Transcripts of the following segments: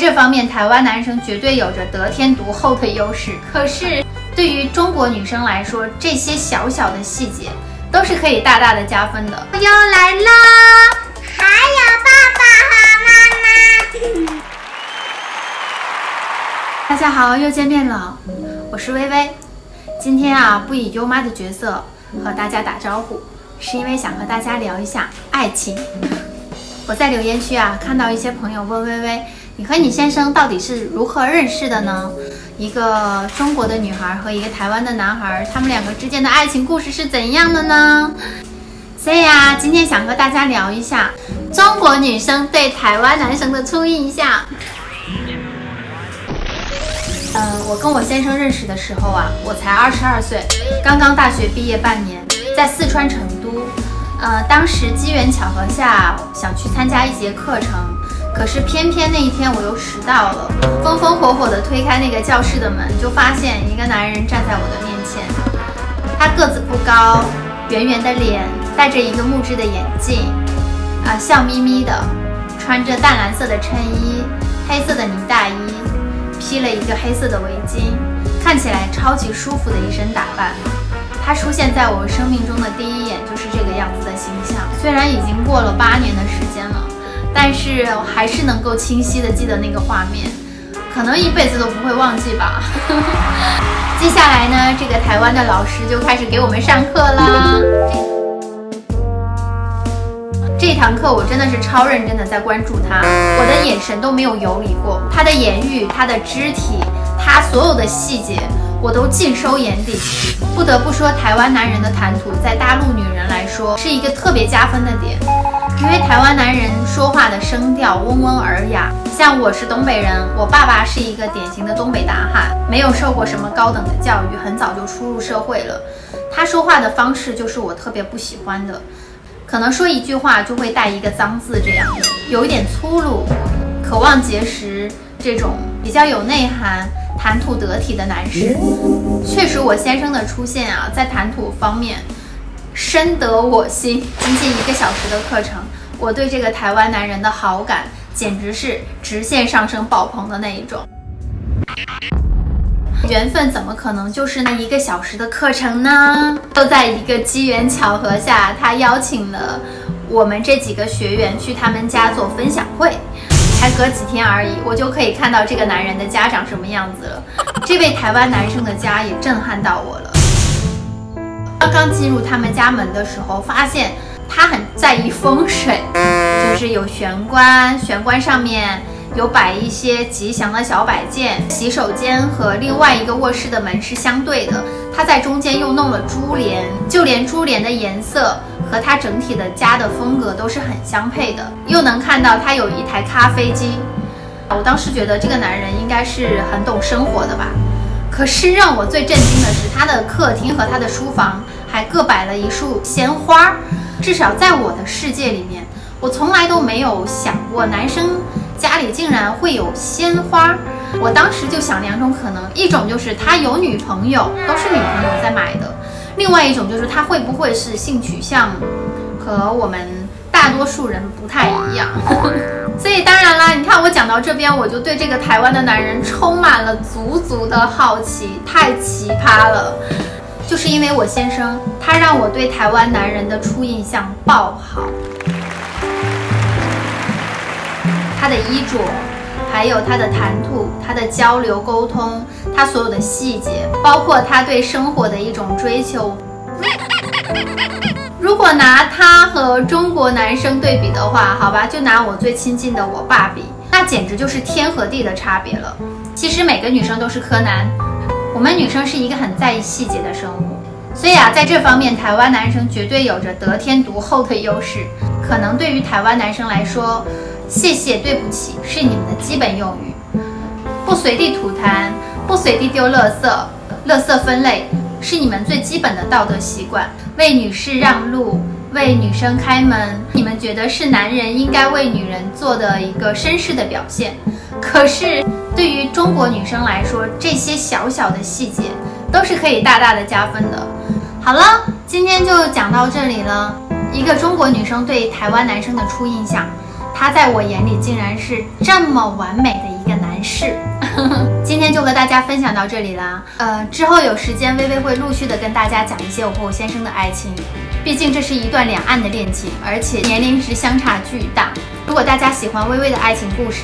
这方面，台湾男生绝对有着得天独厚的优势。可是对于中国女生来说，这些小小的细节都是可以大大的加分的。又来啦！还有爸爸和妈妈。大家好，又见面了，我是微微。今天啊，不以优妈的角色和大家打招呼，是因为想和大家聊一下爱情。我在留言区啊，看到一些朋友问微微，你和你先生到底是如何认识的呢？一个中国的女孩和一个台湾的男孩，他们两个之间的爱情故事是怎样的呢？所以啊，今天想和大家聊一下中国女生对台湾男生的初印象。我跟我先生认识的时候啊，我才22岁，刚刚大学毕业半年，在四川成都。当时机缘巧合下想去参加一节课程，可是偏偏那一天我又迟到了，风风火火地推开那个教室的门，就发现一个男人站在我的面前。他个子不高，圆圆的脸，戴着一个木质的眼镜，笑眯眯的，穿着淡蓝色的衬衣，黑色的呢大衣，披了一个黑色的围巾，看起来超级舒服的一身打扮。他出现在我生命中的第一眼就是这个样子的形象。虽然已经过了8年的时间了，但是我还是能够清晰的记得那个画面，可能一辈子都不会忘记吧。接下来呢，这个台湾的老师就开始给我们上课啦。这一堂课我真的是超认真的在关注他，我的眼神都没有游离过，他的言语，他的肢体，他所有的细节我都尽收眼底。不得不说，台湾男人的谈吐在大陆女人来说是一个特别加分的点，因为台湾男人说话的声调温文尔雅。像我是东北人，我爸爸是一个典型的东北大汉，没有受过什么高等的教育，很早就出入社会了。他说话的方式就是我特别不喜欢的，可能说一句话就会带一个脏字，这样的有一点粗鲁，渴望结识这种比较有内涵、谈吐得体的男士。确实我先生的出现啊，在谈吐方面深得我心。仅仅1个小时的课程，我对这个台湾男人的好感简直是直线上升爆棚的那一种。缘分怎么可能就是那1个小时的课程呢？就在一个机缘巧合下，他邀请了我们这几个学员去他们家做分享会。才隔几天而已，我就可以看到这个男人的家长什么样子了。这位台湾男生的家也震撼到我了。刚进入他们家门的时候，发现他很在意风水，就是有玄关，玄关上面有摆一些吉祥的小摆件，洗手间和另外一个卧室的门是相对的，他在中间又弄了珠帘，就连珠帘的颜色和他整体的家的风格都是很相配的。又能看到他有一台咖啡机，我当时觉得这个男人应该是很懂生活的吧。可是让我最震惊的是，他的客厅和他的书房还各摆了一束鲜花。至少在我的世界里面，我从来都没有想过男生家里竟然会有鲜花。我当时就想2种可能，一种就是他有女朋友，都是女朋友在买的，另外一种就是他会不会是性取向和我们大多数人不太一样。所以当然啦，你看我讲到这边，我就对这个台湾的男人充满了足足的好奇，太奇葩了。就是因为我先生，他让我对台湾男人的初印象爆好。他的衣着，还有他的谈吐，他的交流沟通，他所有的细节，包括他对生活的一种追求。如果拿他和中国男生对比的话，好吧，就拿我最亲近的我爸比，那简直就是天和地的差别了。其实每个女生都是柯南，我们女生是一个很在意细节的生物，所以啊，在这方面台湾男生绝对有着得天独厚的优势。可能对于台湾男生来说，谢谢对不起是你们的基本用语，不随地吐痰，不随地丢垃圾，垃圾分类是你们最基本的道德习惯。为女士让路，为女生开门，你们觉得是男人应该为女人做的一个绅士的表现。可是对于中国女生来说，这些小小的细节都是可以大大的加分的。好了，今天就讲到这里了。一个中国女生对台湾男生的初印象，他在我眼里竟然是这么完美的一个男事。今天就和大家分享到这里啦。之后有时间，微微会陆续的跟大家讲一些我和我先生的爱情。毕竟这是一段两岸的恋情，而且年龄值相差巨大。如果大家喜欢微微的爱情故事，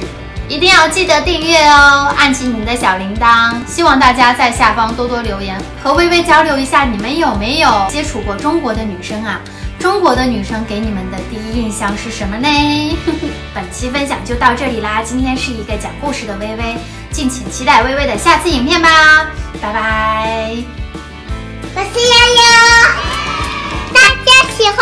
一定要记得订阅哦，按起你们的小铃铛。希望大家在下方多多留言，和微微交流一下，你们有没有接触过中国的女生啊？中国的女生给你们的第一印象是什么呢？本期分享就到这里啦。今天是一个讲故事的微微，敬请期待微微的下次影片吧。拜拜。我是悠悠，大家喜欢